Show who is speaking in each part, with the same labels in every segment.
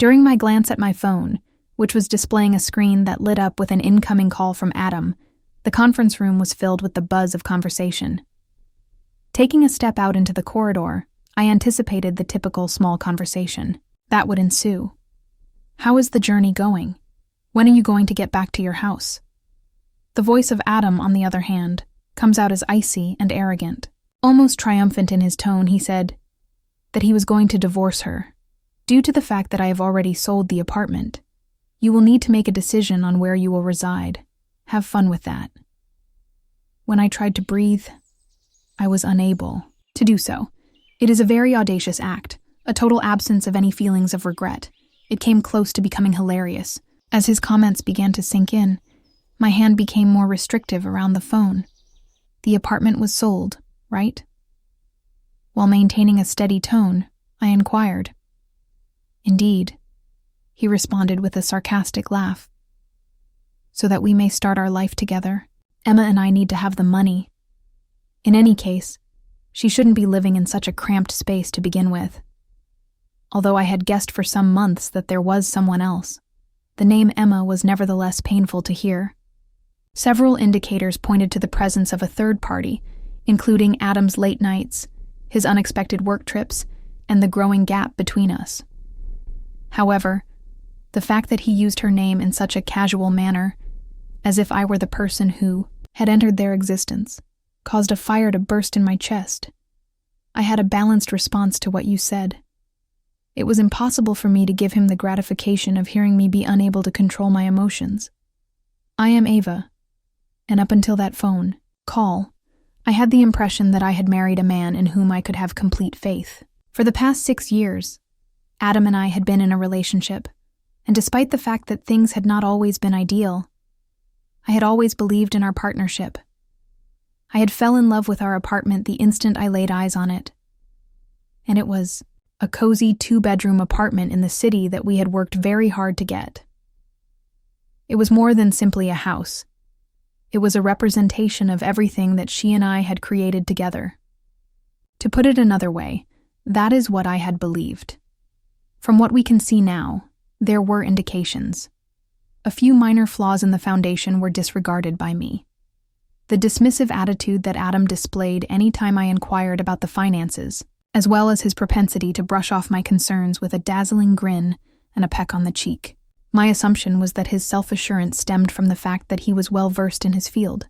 Speaker 1: During my glance at my phone, which was displaying a screen that lit up with an incoming call from Adam, the conference room was filled with the buzz of conversation. Taking a step out into the corridor, I anticipated the typical small conversation that would ensue. How is the journey going? When are you going to get back to your house? The voice of Adam, on the other hand, comes out as icy and arrogant. Almost triumphant in his tone, he said that he was going to divorce her. Due to the fact that I have already sold the apartment, you will need to make a decision on where you will reside. Have fun with that. When I tried to breathe, I was unable to do so. It is a very audacious act, a total absence of any feelings of regret. It came close to becoming hilarious. As his comments began to sink in, my hand became more restrictive around the phone. The apartment was sold, right? While maintaining a steady tone, I inquired. Indeed, he responded with a sarcastic laugh. So that we may start our life together, Emma and I need to have the money. In any case, she shouldn't be living in such a cramped space to begin with. Although I had guessed for some months that there was someone else, the name Emma was nevertheless painful to hear. Several indicators pointed to the presence of a third party, including Adam's late nights, his unexpected work trips, and the growing gap between us. However, the fact that he used her name in such a casual manner, as if I were the person who had entered their existence, caused a fire to burst in my chest. I had a balanced response to what you said. It was impossible for me to give him the gratification of hearing me be unable to control my emotions. I am Ava, and up until that phone call, I had the impression that I had married a man in whom I could have complete faith. For the past 6 years, Adam and I had been in a relationship, and despite the fact that things had not always been ideal, I had always believed in our partnership. I had fell in love with our apartment the instant I laid eyes on it. And it was a cozy 2-bedroom apartment in the city that we had worked very hard to get. It was more than simply a house. It was a representation of everything that she and I had created together. To put it another way, that is what I had believed. From what we can see now, there were indications. A few minor flaws in the foundation were disregarded by me. The dismissive attitude that Adam displayed any time I inquired about the finances, as well as his propensity to brush off my concerns with a dazzling grin and a peck on the cheek. My assumption was that his self-assurance stemmed from the fact that he was well-versed in his field.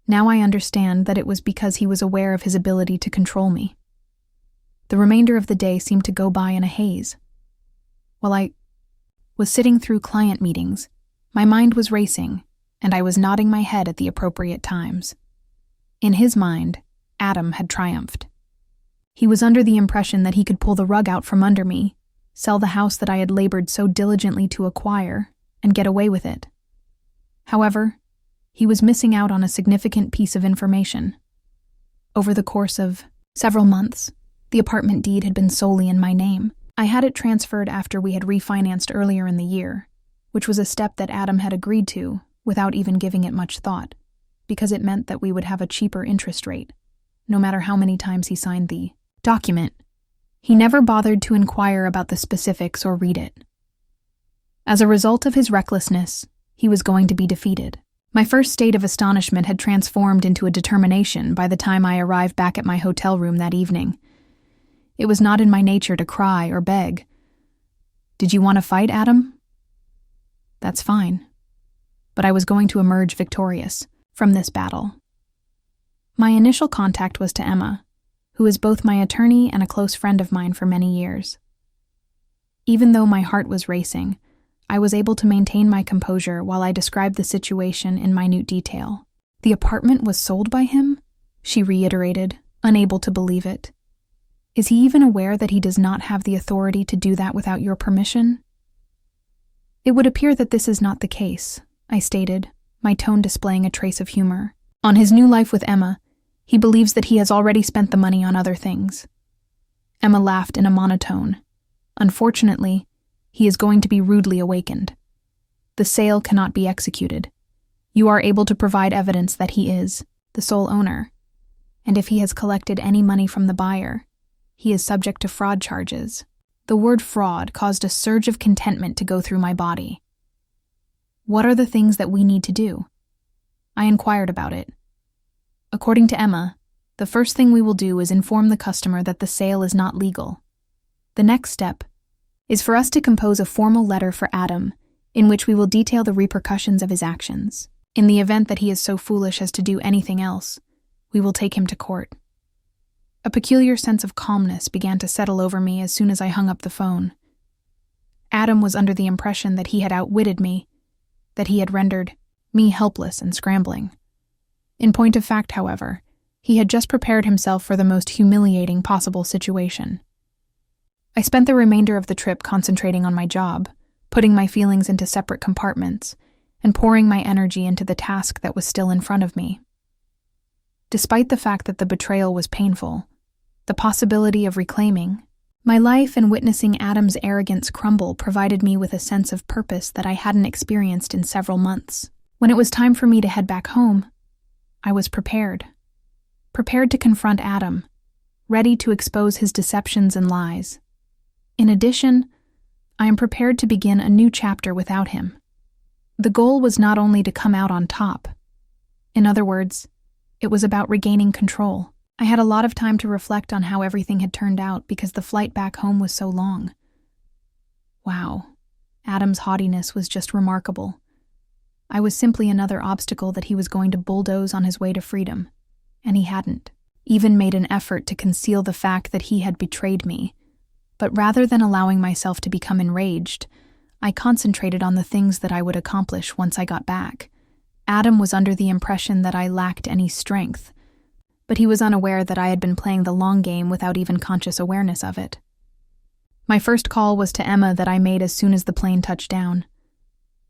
Speaker 1: Now I understand that it was because he was aware of his ability to control me. The remainder of the day seemed to go by in a haze. While I was sitting through client meetings, my mind was racing, and I was nodding my head at the appropriate times. In his mind, Adam had triumphed. He was under the impression that he could pull the rug out from under me, sell the house that I had labored so diligently to acquire, and get away with it. However, he was missing out on a significant piece of information. Over the course of several months, the apartment deed had been solely in my name. I had it transferred after we had refinanced earlier in the year, which was a step that Adam had agreed to without even giving it much thought, because it meant that we would have a cheaper interest rate, no matter how many times he signed the document. He never bothered to inquire about the specifics or read it. As a result of his recklessness, he was going to be defeated. My first state of astonishment had transformed into a determination by the time I arrived back at my hotel room that evening. It was not in my nature to cry or beg. Did you want to fight, Adam? That's fine. But I was going to emerge victorious from this battle. My initial contact was to Emma, who is both my attorney and a close friend of mine for many years. Even though my heart was racing, I was able to maintain my composure while I described the situation in minute detail. The apartment was sold by him? She reiterated, unable to believe it. Is he even aware that he does not have the authority to do that without your permission? It would appear that this is not the case, I stated, my tone displaying a trace of humor. On his new life with Emma, he believes that he has already spent the money on other things. Emma laughed in a monotone. Unfortunately, he is going to be rudely awakened. The sale cannot be executed. You are able to provide evidence that he is the sole owner, and if he has collected any money from the buyer, he is subject to fraud charges. The word fraud caused a surge of contentment to go through my body. What are the things that we need to do? I inquired about it. According to Emma, the first thing we will do is inform the customer that the sale is not legal. The next step is for us to compose a formal letter for Adam, in which we will detail the repercussions of his actions. In the event that he is so foolish as to do anything else, we will take him to court. A peculiar sense of calmness began to settle over me as soon as I hung up the phone. Adam was under the impression that he had outwitted me, that he had rendered me helpless and scrambling. In point of fact, however, he had just prepared himself for the most humiliating possible situation. I spent the remainder of the trip concentrating on my job, putting my feelings into separate compartments, and pouring my energy into the task that was still in front of me. Despite the fact that the betrayal was painful, the possibility of reclaiming my life and witnessing Adam's arrogance crumble provided me with a sense of purpose that I hadn't experienced in several months. When it was time for me to head back home, I was prepared to confront Adam, ready to expose his deceptions and lies. In addition, I am prepared to begin a new chapter without him. The goal was not only to come out on top. In other words, it was about regaining control. I had a lot of time to reflect on how everything had turned out because the flight back home was so long. Wow, Adam's haughtiness was just remarkable. I was simply another obstacle that he was going to bulldoze on his way to freedom, and he hadn't even made an effort to conceal the fact that he had betrayed me. But rather than allowing myself to become enraged, I concentrated on the things that I would accomplish once I got back. Adam was under the impression that I lacked any strength, but he was unaware that I had been playing the long game without even conscious awareness of it. My first call was to Emma that I made as soon as the plane touched down.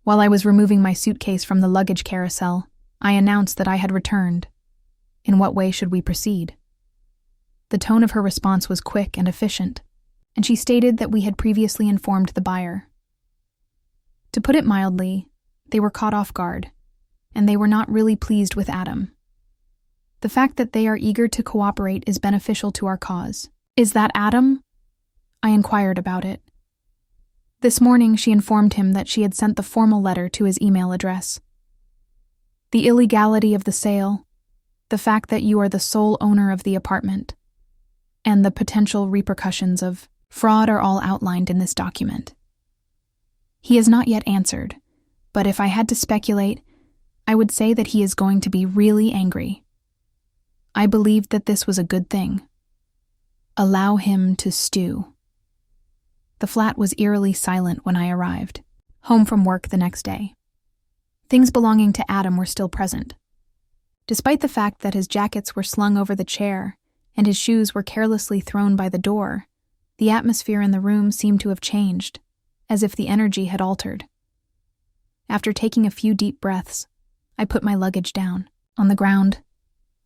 Speaker 1: While I was removing my suitcase from the luggage carousel, I announced that I had returned. In what way should we proceed? The tone of her response was quick and efficient, and she stated that we had previously informed the buyer. To put it mildly, they were caught off guard, and they were not really pleased with Adam. The fact that they are eager to cooperate is beneficial to our cause. Is that Adam? I inquired about it. This morning, she informed him that she had sent the formal letter to his email address. The illegality of the sale, the fact that you are the sole owner of the apartment, and the potential repercussions of fraud are all outlined in this document. He has not yet answered, but if I had to speculate, I would say that he is going to be really angry. I believed that this was a good thing. Allow him to stew. The flat was eerily silent when I arrived, home from work the next day. Things belonging to Adam were still present. Despite the fact that his jackets were slung over the chair and his shoes were carelessly thrown by the door, the atmosphere in the room seemed to have changed, as if the energy had altered. After taking a few deep breaths, I put my luggage down, on the ground,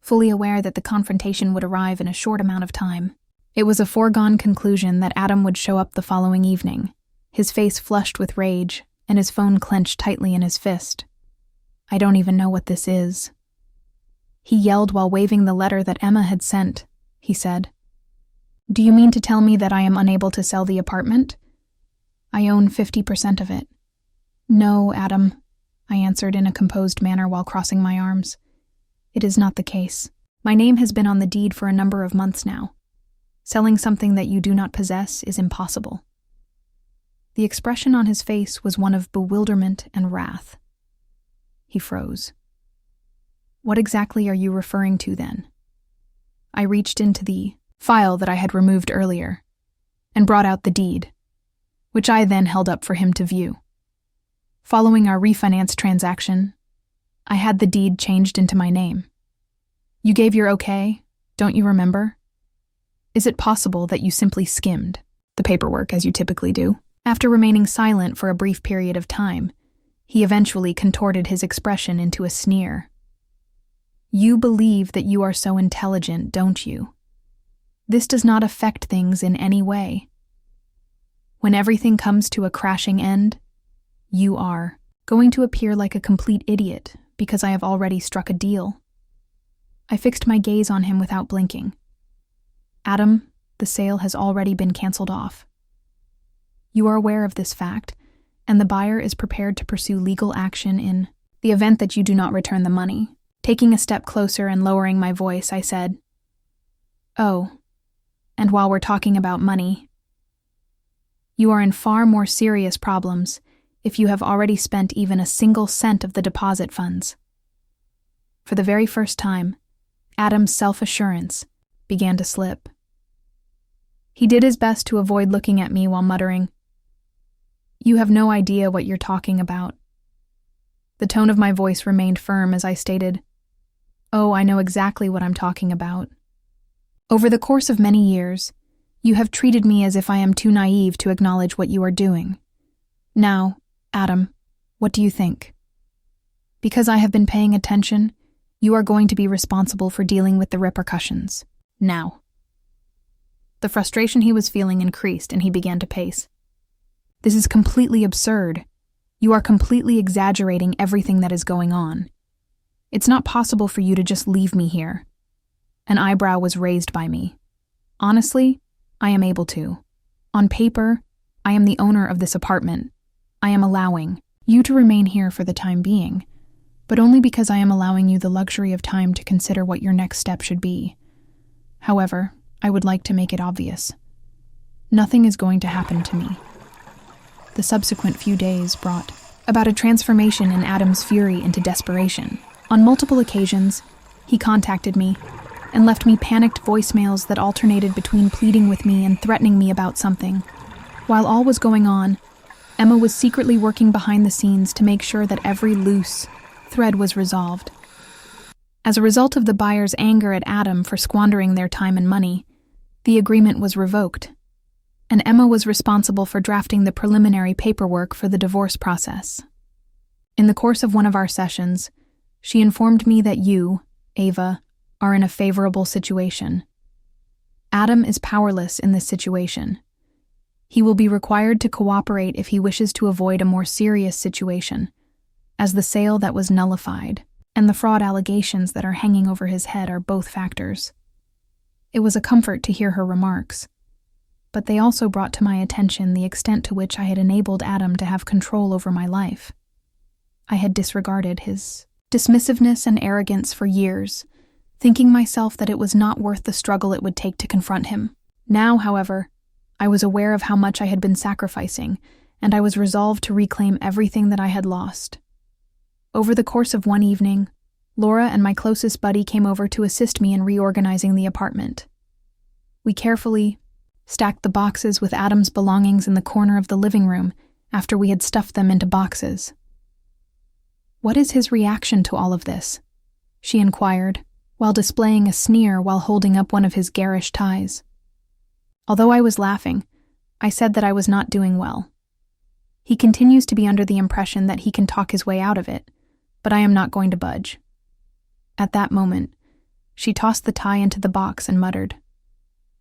Speaker 1: fully aware that the confrontation would arrive in a short amount of time. It was a foregone conclusion that Adam would show up the following evening, his face flushed with rage and his phone clenched tightly in his fist. I don't even know what this is. He yelled while waving the letter that Emma had sent. He said, "Do you mean to tell me that I am unable to sell the apartment? I own 50% of it." "No, Adam," I answered in a composed manner while crossing my arms. "It is not the case. My name has been on the deed for a number of months now. Selling something that you do not possess is impossible." The expression on his face was one of bewilderment and wrath. He froze. "What exactly are you referring to then?" I reached into the file that I had removed earlier and brought out the deed, which I then held up for him to view. Following our refinance transaction, I had the deed changed into my name. You gave your okay, don't you remember? Is it possible that you simply skimmed the paperwork as you typically do? After remaining silent for a brief period of time, he eventually contorted his expression into a sneer. "You believe that you are so intelligent, don't you? This does not affect things in any way. When everything comes to a crashing end, you are going to appear like a complete idiot because I have already struck a deal." I fixed my gaze on him without blinking. "Adam, the sale has already been canceled off. You are aware of this fact, and the buyer is prepared to pursue legal action in the event that you do not return the money. Taking a step closer and lowering my voice, I said, "Oh, and while we're talking about money, you are in far more serious problems if you have already spent even a single cent of the deposit funds." For the very first time, Adam's self-assurance began to slip. He did his best to avoid looking at me while muttering, "You have no idea what you're talking about." The tone of my voice remained firm as I stated, "Oh, I know exactly what I'm talking about. Over the course of many years, you have treated me as if I am too naive to acknowledge what you are doing. Now, Adam, what do you think? Because I have been paying attention, you are going to be responsible for dealing with the repercussions. Now." The frustration he was feeling increased and he began to pace. "This is completely absurd. You are completely exaggerating everything that is going on. It's not possible for you to just leave me here." An eyebrow was raised by me. "Honestly, I am able to. On paper, I am the owner of this apartment. I am allowing you to remain here for the time being, but only because I am allowing you the luxury of time to consider what your next step should be. However, I would like to make it obvious. Nothing is going to happen to me." The subsequent few days brought about a transformation in Adam's fury into desperation. On multiple occasions, he contacted me and left me panicked voicemails that alternated between pleading with me and threatening me about something. While all was going on, Emma was secretly working behind the scenes to make sure that every loose thread was resolved. As a result of the buyer's anger at Adam for squandering their time and money, the agreement was revoked, and Emma was responsible for drafting the preliminary paperwork for the divorce process. In the course of one of our sessions, she informed me that you, Ava, are in a favorable situation. Adam is powerless in this situation. He will be required to cooperate if he wishes to avoid a more serious situation, as the sale that was nullified and the fraud allegations that are hanging over his head are both factors. It was a comfort to hear her remarks, but they also brought to my attention the extent to which I had enabled Adam to have control over my life. I had disregarded his dismissiveness and arrogance for years, thinking myself that it was not worth the struggle it would take to confront him. Now, however, I was aware of how much I had been sacrificing, and I was resolved to reclaim everything that I had lost. Over the course of one evening, Laura and my closest buddy came over to assist me in reorganizing the apartment. We carefully stacked the boxes with Adam's belongings in the corner of the living room after we had stuffed them into boxes. "What is his reaction to all of this?" she inquired, while displaying a sneer while holding up one of his garish ties. Although I was laughing, I said that I was not doing well. "He continues to be under the impression that he can talk his way out of it, but I am not going to budge." At that moment, she tossed the tie into the box and muttered,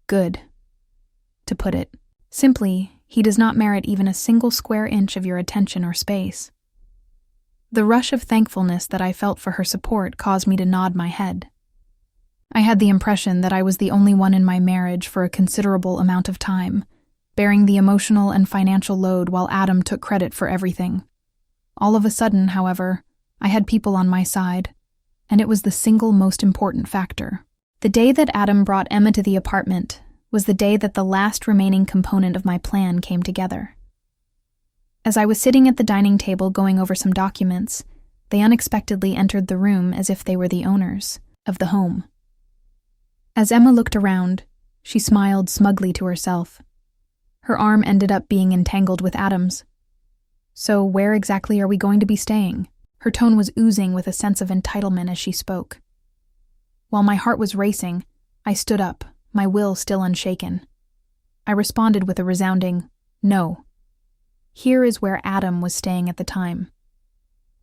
Speaker 1: "Good." To put it simply, he does not merit even a single square inch of your attention or space. The rush of thankfulness that I felt for her support caused me to nod my head. I had the impression that I was the only one in my marriage for a considerable amount of time, bearing the emotional and financial load while Adam took credit for everything. All of a sudden, however, I had people on my side, and it was the single most important factor. The day that Adam brought Emma to the apartment was the day that the last remaining component of my plan came together. As I was sitting at the dining table going over some documents, they unexpectedly entered the room as if they were the owners of the home. As Emma looked around, she smiled smugly to herself. Her arm ended up being entangled with Adam's. "So where exactly are we going to be staying?" Her tone was oozing with a sense of entitlement as she spoke. While my heart was racing, I stood up, my will still unshaken. I responded with a resounding, "No." Here is where Adam was staying at the time.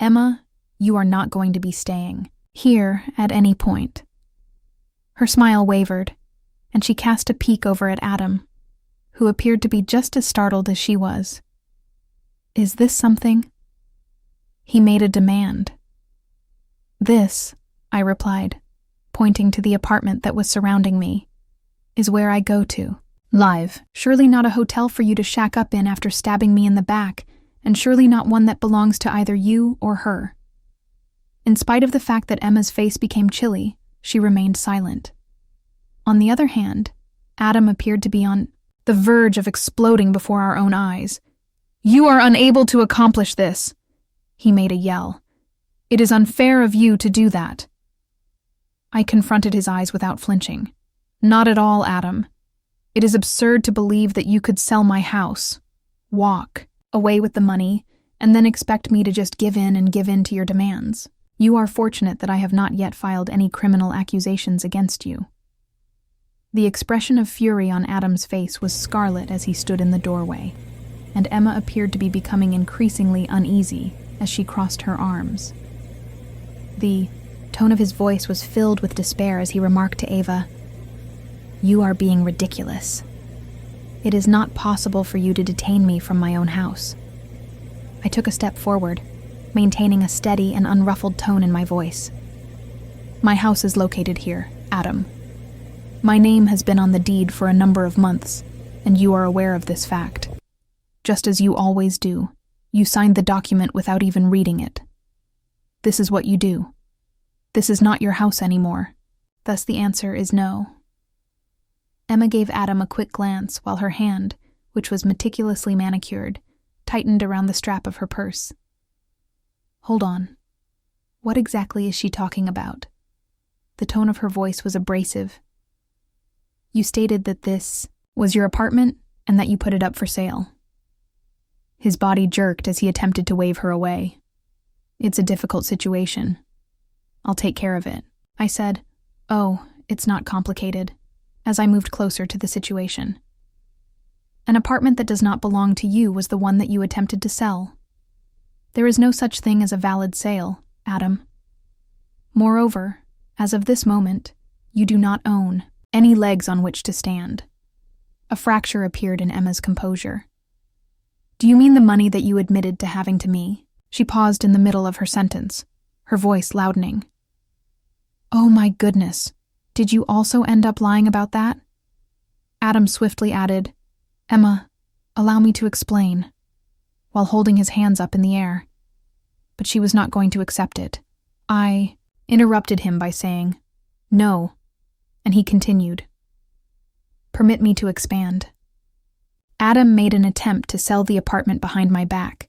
Speaker 1: "Emma, you are not going to be staying here at any point." Her smile wavered, and she cast a peek over at Adam, who appeared to be just as startled as she was. "Is this something?" He made a demand. "This," I replied, pointing to the apartment that was surrounding me, "is where I go to." Live. Surely not a hotel for you to shack up in after stabbing me in the back, and surely not one that belongs to either you or her. In spite of the fact that Emma's face became chilly, she remained silent. On the other hand, Adam appeared to be on the verge of exploding before our own eyes. "You are unable to accomplish this," he made a yell. "It is unfair of you to do that." I confronted his eyes without flinching. "Not at all, Adam. It is absurd to believe that you could sell my house, walk away with the money, and then expect me to just give in to your demands. You are fortunate that I have not yet filed any criminal accusations against you." The expression of fury on Adam's face was scarlet as he stood in the doorway, and Emma appeared to be becoming increasingly uneasy as she crossed her arms. The tone of his voice was filled with despair as he remarked to Ava, "You are being ridiculous. It is not possible for you to detain me from my own house." I took a step forward, maintaining a steady and unruffled tone in my voice. "My house is located here, Adam. My name has been on the deed for a number of months, and you are aware of this fact. Just as you always do, you signed the document without even reading it. This is what you do. This is not your house anymore. Thus the answer is no." Emma gave Adam a quick glance while her hand, which was meticulously manicured, tightened around the strap of her purse. "Hold on. What exactly is she talking about?" The tone of her voice was abrasive. "You stated that this was your apartment and that you put it up for sale." His body jerked as he attempted to wave her away. "It's a difficult situation. I'll take care of it," I said. "Oh, it's not complicated," as I moved closer to the situation. "An apartment that does not belong to you was the one that you attempted to sell. There is no such thing as a valid sale, Adam. Moreover, as of this moment, you do not own any legs on which to stand." A fracture appeared in Emma's composure. "Do you mean the money that you admitted to having to me?" She paused in the middle of her sentence, her voice loudening. "Oh my goodness. Did you also end up lying about that?" Adam swiftly added, "Emma, allow me to explain," while holding his hands up in the air. But she was not going to accept it. I interrupted him by saying, "No," and he continued, "Permit me to expand. Adam made an attempt to sell the apartment behind my back,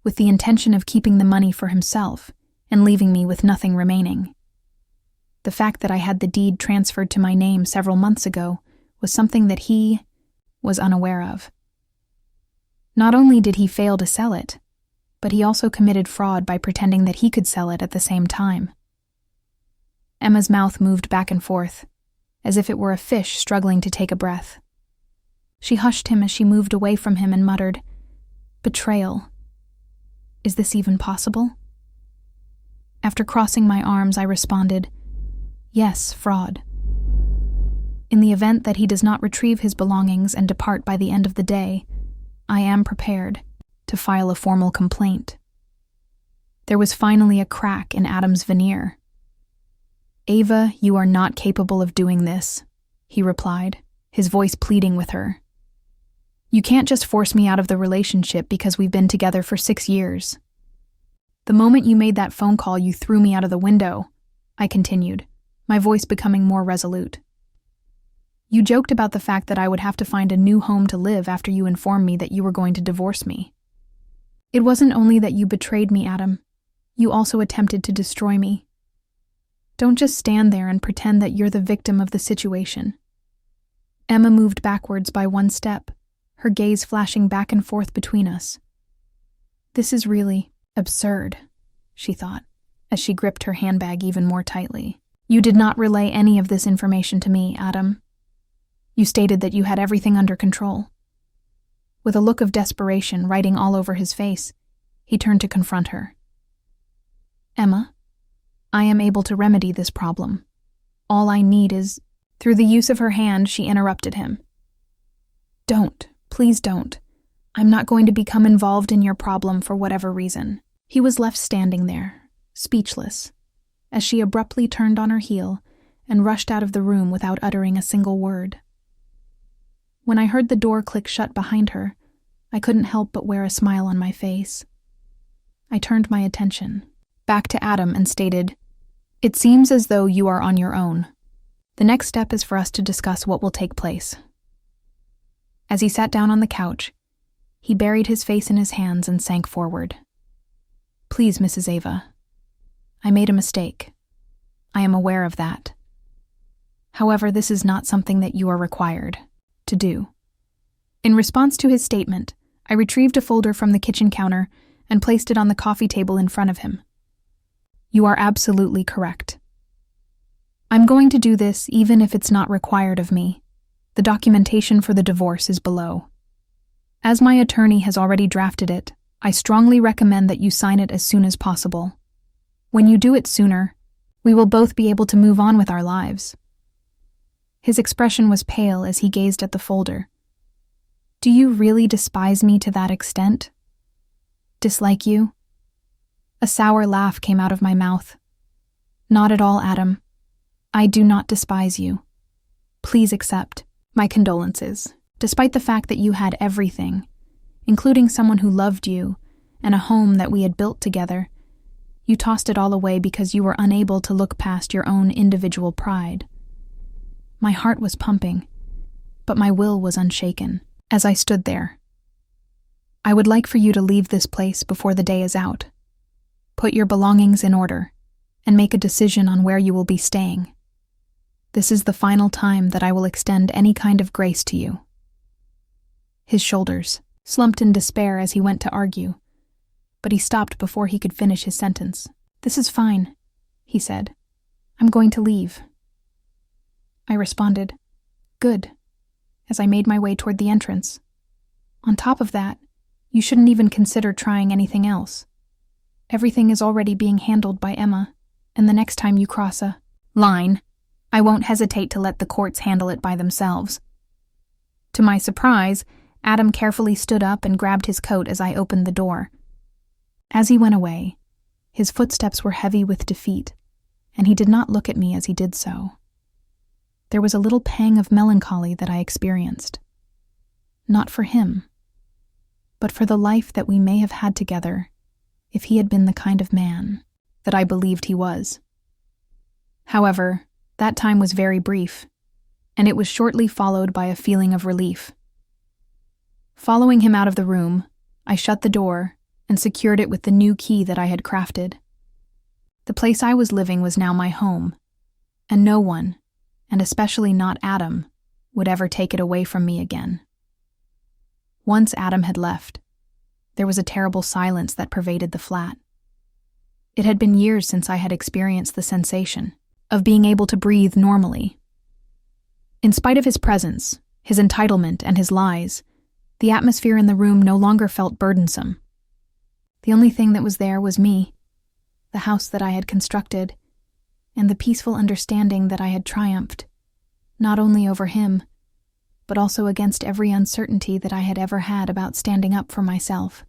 Speaker 1: with the intention of keeping the money for himself and leaving me with nothing remaining. The fact that I had the deed transferred to my name several months ago was something that he was unaware of. Not only did he fail to sell it, but he also committed fraud by pretending that he could sell it at the same time." Emma's mouth moved back and forth, as if it were a fish struggling to take a breath. She hushed him as she moved away from him and muttered, "Betrayal. Is this even possible?" After crossing my arms, I responded, "Yes, fraud. In the event that he does not retrieve his belongings and depart by the end of the day, I am prepared to file a formal complaint." There was finally a crack in Adam's veneer. "Ava, you are not capable of doing this," he replied, his voice pleading with her. "You can't just force me out of the relationship because we've been together for 6 years. The moment you made that phone call, you threw me out of the window," I continued, my voice becoming more resolute. "You joked about the fact that I would have to find a new home to live after you informed me that you were going to divorce me. It wasn't only that you betrayed me, Adam. You also attempted to destroy me. Don't just stand there and pretend that you're the victim of the situation." Emma moved backwards by one step, her gaze flashing back and forth between us. "This is really absurd," she thought, as she gripped her handbag even more tightly. "You did not relay any of this information to me, Adam. You stated that you had everything under control." With a look of desperation writing all over his face, he turned to confront her. "Emma, I am able to remedy this problem. All I need is—" Through the use of her hand, she interrupted him. "Don't, please don't. I'm not going to become involved in your problem for whatever reason." He was left standing there, speechless, as she abruptly turned on her heel and rushed out of the room without uttering a single word. When I heard the door click shut behind her, I couldn't help but wear a smile on my face. I turned my attention back to Adam and stated, "It seems as though you are on your own. The next step is for us to discuss what will take place." As he sat down on the couch, he buried his face in his hands and sank forward. "Please, Mrs. Ava, I made a mistake. I am aware of that. However, this is not something that you are required to do." In response to his statement, I retrieved a folder from the kitchen counter and placed it on the coffee table in front of him. "You are absolutely correct. I'm going to do this even if it's not required of me. The documentation for the divorce is below. As my attorney has already drafted it, I strongly recommend that you sign it as soon as possible. When you do it sooner, we will both be able to move on with our lives." His expression was pale as he gazed at the folder. "Do you really despise me to that extent? Dislike you?" A sour laugh came out of my mouth. "Not at all, Adam. I do not despise you. Please accept my condolences. Despite the fact that you had everything, including someone who loved you and a home that we had built together, you tossed it all away because you were unable to look past your own individual pride." My heart was pumping, but my will was unshaken as I stood there. "I would like for you to leave this place before the day is out. Put your belongings in order and make a decision on where you will be staying. This is the final time that I will extend any kind of grace to you." His shoulders slumped in despair as he went to argue, but he stopped before he could finish his sentence. "This is fine," he said. "I'm going to leave." I responded, "Good," as I made my way toward the entrance. "On top of that, you shouldn't even consider trying anything else. Everything is already being handled by Emma, and the next time you cross a line, I won't hesitate to let the courts handle it by themselves." To my surprise, Adam carefully stood up and grabbed his coat as I opened the door. As he went away, his footsteps were heavy with defeat, and he did not look at me as he did so. There was a little pang of melancholy that I experienced. Not for him, but for the life that we may have had together if he had been the kind of man that I believed he was. However, that time was very brief, and it was shortly followed by a feeling of relief. Following him out of the room, I shut the door and secured it with the new key that I had crafted. The place I was living was now my home, and no one, and especially not Adam, would ever take it away from me again. Once Adam had left, there was a terrible silence that pervaded the flat. It had been years since I had experienced the sensation of being able to breathe normally. In spite of his presence, his entitlement, and his lies, the atmosphere in the room no longer felt burdensome. The only thing that was there was me, the house that I had constructed, and the peaceful understanding that I had triumphed, not only over him, but also against every uncertainty that I had ever had about standing up for myself.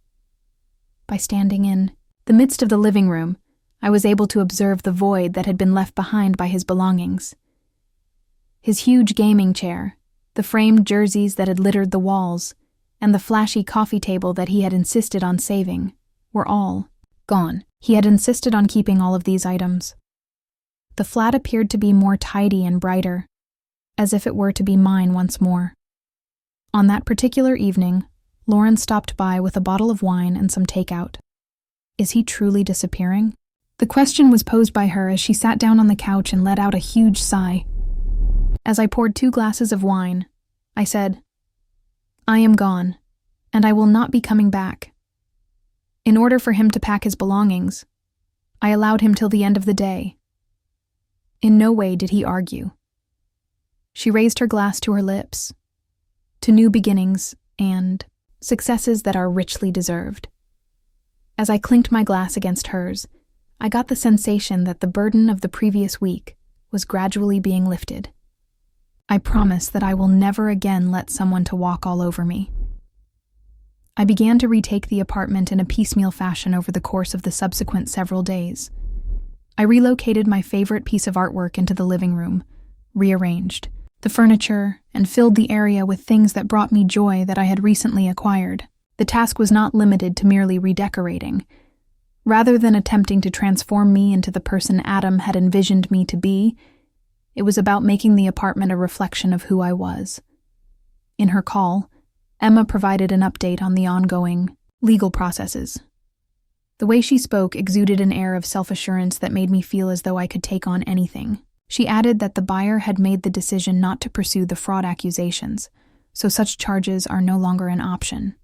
Speaker 1: By standing in the midst of the living room, I was able to observe the void that had been left behind by his belongings. His huge gaming chair, the framed jerseys that had littered the walls, and the flashy coffee table that he had insisted on saving, were all gone. He had insisted on keeping all of these items. The flat appeared to be more tidy and brighter, as if it were to be mine once more. On that particular evening, Lauren stopped by with a bottle of wine and some takeout. Is he truly disappearing? The question was posed by her as she sat down on the couch and let out a huge sigh. As I poured 2 glasses of wine, I said, "I am gone, and I will not be coming back." In order for him to pack his belongings, I allowed him till the end of the day. In no way did he argue. She raised her glass to her lips, to new beginnings and successes that are richly deserved. As I clinked my glass against hers, I got the sensation that the burden of the previous week was gradually being lifted. I promise that I will never again let someone to walk all over me. I began to retake the apartment in a piecemeal fashion over the course of the subsequent several days. I relocated my favorite piece of artwork into the living room, rearranged the furniture, and filled the area with things that brought me joy that I had recently acquired. The task was not limited to merely redecorating. Rather than attempting to transform me into the person Adam had envisioned me to be, it was about making the apartment a reflection of who I was. In her call, Emma provided an update on the ongoing legal processes. The way she spoke exuded an air of self-assurance that made me feel as though I could take on anything. She added that the buyer had made the decision not to pursue the fraud accusations, so such charges are no longer an option.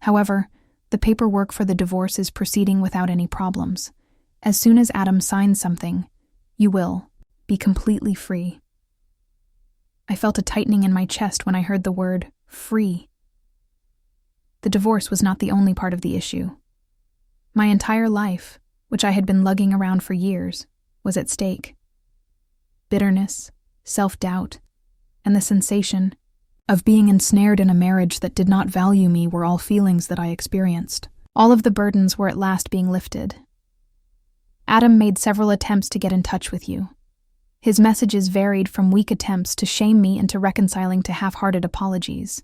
Speaker 1: However, the paperwork for the divorce is proceeding without any problems. As soon as Adam signs something, you will be completely free. I felt a tightening in my chest when I heard the word free. The divorce was not the only part of the issue. My entire life, which I had been lugging around for years, was at stake. Bitterness, self-doubt, and the sensation of being ensnared in a marriage that did not value me were all feelings that I experienced. All of the burdens were at last being lifted. Adam made several attempts to get in touch with you. His messages varied from weak attempts to shame me into reconciling to half-hearted apologies.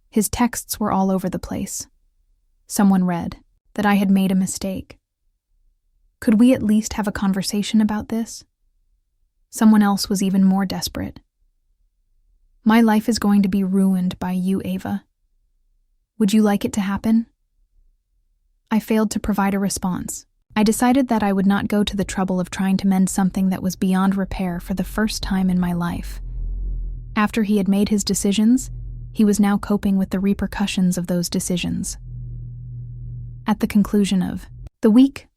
Speaker 1: His texts were all over the place. Someone read that I had made a mistake. Could we at least have a conversation about this? Someone else was even more desperate. My life is going to be ruined by you, Ava. Would you like it to happen? I failed to provide a response. I decided that I would not go to the trouble of trying to mend something that was beyond repair for the first time in my life. After he had made his decisions, he was now coping with the repercussions of those decisions. At the conclusion of the week,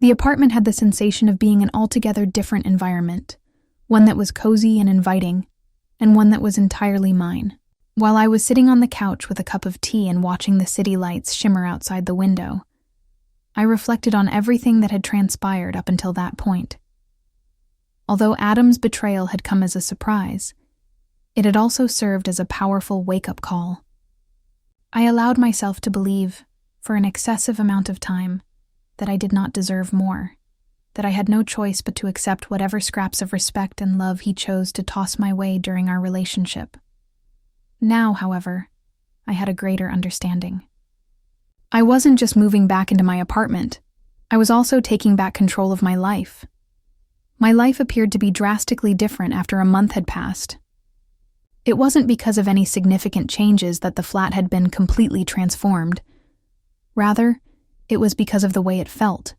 Speaker 1: the apartment had the sensation of being an altogether different environment, one that was cozy and inviting, and one that was entirely mine. While I was sitting on the couch with a cup of tea and watching the city lights shimmer outside the window, I reflected on everything that had transpired up until that point. Although Adam's betrayal had come as a surprise, it had also served as a powerful wake-up call. I allowed myself to believe, for an excessive amount of time, that I did not deserve more, that I had no choice but to accept whatever scraps of respect and love he chose to toss my way during our relationship. Now, however, I had a greater understanding. I wasn't just moving back into my apartment, I was also taking back control of my life. My life appeared to be drastically different after a month had passed. It wasn't because of any significant changes that the flat had been completely transformed. Rather, it was because of the way it felt.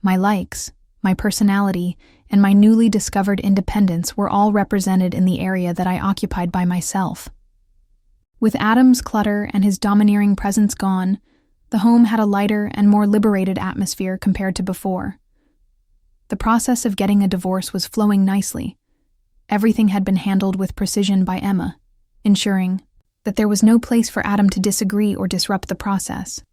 Speaker 1: My likes, my personality, and my newly discovered independence were all represented in the area that I occupied by myself. With Adam's clutter and his domineering presence gone, the home had a lighter and more liberated atmosphere compared to before. The process of getting a divorce was flowing nicely. Everything had been handled with precision by Emma, ensuring that there was no place for Adam to disagree or disrupt the process.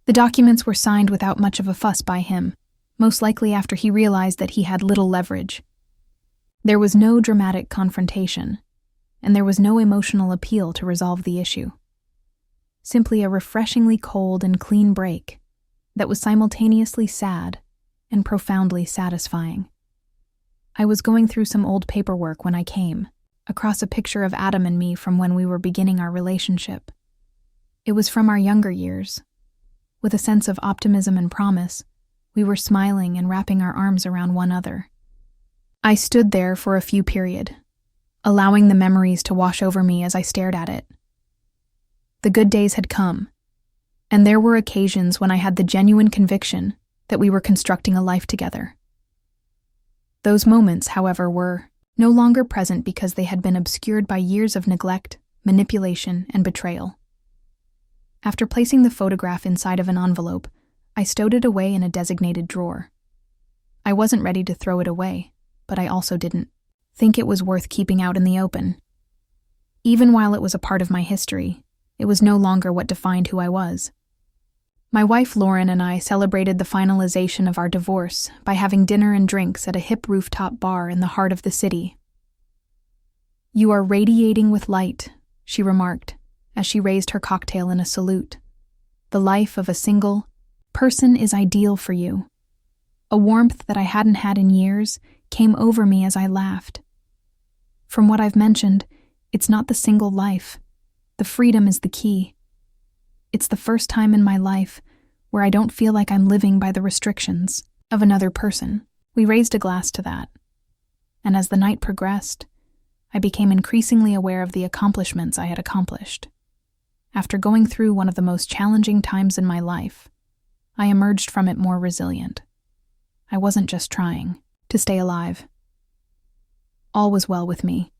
Speaker 1: The documents were signed without much of a fuss by him, most likely after he realized that he had little leverage. There was no dramatic confrontation, and there was no emotional appeal to resolve the issue. Simply a refreshingly cold and clean break that was simultaneously sad and profoundly satisfying. I was going through some old paperwork when I came across a picture of Adam and me from when we were beginning our relationship. It was from our younger years. With a sense of optimism and promise, we were smiling and wrapping our arms around one another. I stood there for a few period, allowing the memories to wash over me as I stared at it. The good days had come, and there were occasions when I had the genuine conviction that we were constructing a life together. Those moments, however, were no longer present because they had been obscured by years of neglect, manipulation, and betrayal. After placing the photograph inside of an envelope, I stowed it away in a designated drawer. I wasn't ready to throw it away, but I also didn't think it was worth keeping out in the open. Even while it was a part of my history, it was no longer what defined who I was. My wife Lauren and I celebrated the finalization of our divorce by having dinner and drinks at a hip rooftop bar in the heart of the city. "You are radiating with light," she remarked, as she raised her cocktail in a salute. "The life of a single person is ideal for you." A warmth that I hadn't had in years came over me as I laughed. From what I've mentioned, it's not the single life. The freedom is the key. It's the first time in my life where I don't feel like I'm living by the restrictions of another person. We raised a glass to that. And as the night progressed, I became increasingly aware of the accomplishments I had accomplished. After going through one of the most challenging times in my life, I emerged from it more resilient. I wasn't just trying to stay alive. All was well with me.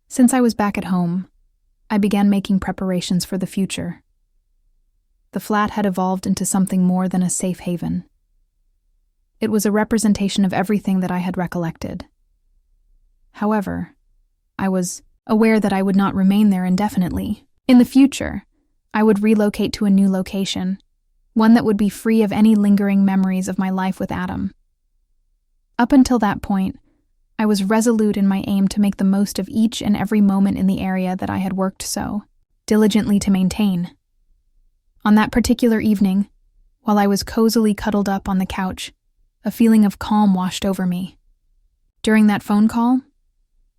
Speaker 1: Since I was back at home, I began making preparations for the future. The flat had evolved into something more than a safe haven. It was a representation of everything that I had recollected. However, I was aware that I would not remain there indefinitely. In the future, I would relocate to a new location, one that would be free of any lingering memories of my life with Adam. Up until that point, I was resolute in my aim to make the most of each and every moment in the area that I had worked so diligently to maintain. On that particular evening, while I was cozily cuddled up on the couch, a feeling of calm washed over me. During that phone call,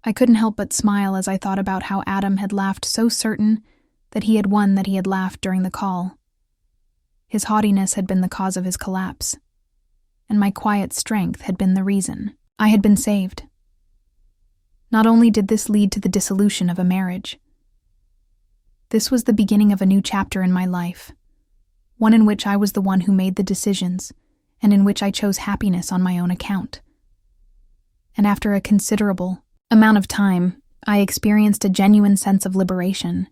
Speaker 1: I couldn't help but smile as I thought about how Adam had laughed so certain that he had won that he had laughed during the call. His haughtiness had been the cause of his collapse, and my quiet strength had been the reason. I had been saved. Not only did this lead to the dissolution of a marriage, this was the beginning of a new chapter in my life, one in which I was the one who made the decisions, and in which I chose happiness on my own account. And after a considerable amount of time, I experienced a genuine sense of liberation.